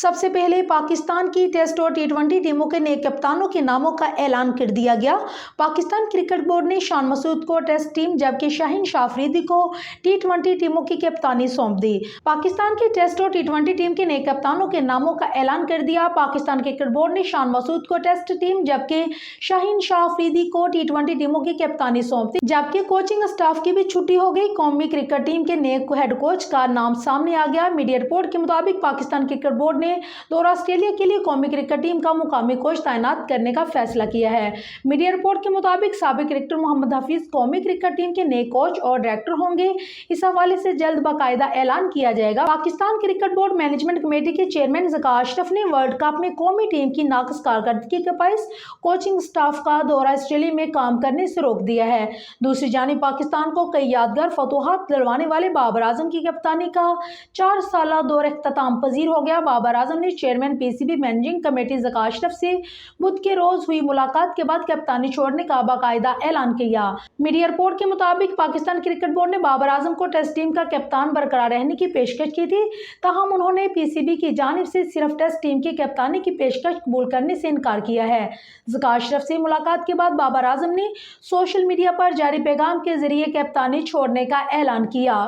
سب سے پہلے پاکستان کی ٹیسٹ اور ٹی20 ٹیموں کے نئے کپتانوں کے ناموں کا اعلان کر دیا گیا۔ پاکستان کرکٹ بورڈ نے شان مسعود کو ٹیسٹ ٹیم جبکہ شاہین شاہ افریدی کو ٹی20 ٹیموں کی کپتانی سونپ دی۔ پاکستان کی ٹیسٹ اور ٹی20 ٹیم کے نئے کپتانوں کے ناموں کا اعلان کر دیا۔ پاکستان کرکٹ بورڈ نے شان مسعود کو ٹیسٹ ٹیم جبکہ شاہین شاہ افریدی کو ٹی20 ٹیموں کی کپتانی سونپ دی، جبکہ کوچنگ اسٹاف کی بھی چھٹی ہو گئی۔ قومی کرکٹ ٹیم کے نئے ہیڈ کوچ کا نام سامنے آ گیا۔ میڈیا رپورٹ کے مطابق پاکستان کرکٹ بورڈ نے دورہ آسٹریلیا کے لیے قومی کرکٹ ٹیم کا مقامی کوچ تعینات کرنے کا فیصلہ کیا ہے۔ میڈیا رپورٹ کے مطابق سابق کرکٹر محمد حفیظ قومی کرکٹ ٹیم کے نئے کوچ اور ڈائریکٹر ہوں گے۔ اس حوالے سے جلد باقاعدہ اعلان کیا جائے گا۔ Pakistan cricket board management committee کے چیئرمین ذکا اشرف نے ورلڈ کپ میں قومی ٹیم کی ناقص کارکردگی کے باعث کوچنگ اسٹاف کا دورہ آسٹریلیا میں کام کرنے سے روک دیا ہے۔ دوسری جانب پاکستان کو کئی یادگار فتوحات دلوانے والے بابر اعظم کی کپتانی کا 4 سالہ دور اختتام پذیر ہو گیا۔ بابر اعظم نے chairman P C B managing committee Zaka Ashraf سے بدھ کے روز ہوئی ملاقات کے بعد کپتانی چھوڑنے کا باقاعدہ اعلان کیا۔ میڈیا رپورٹ کے مطابق پاکستان کرکٹ بورڈ نے بابر اعظم کو ٹیسٹ ٹیم کا کپتان برقرار رہنے کی پیشکش کی تھی، تاہم انہوں نے پی سی بی کی جانب سے صرف ٹیسٹ ٹیم کی کپتانی کی پیشکش قبول کرنے سے انکار کیا ہے۔ ذکا اشرف سے ملاقات کے بعد بابر اعظم نے سوشل میڈیا پر جاری پیغام کے ذریعے کپتانی چھوڑنے کا اعلان کیا۔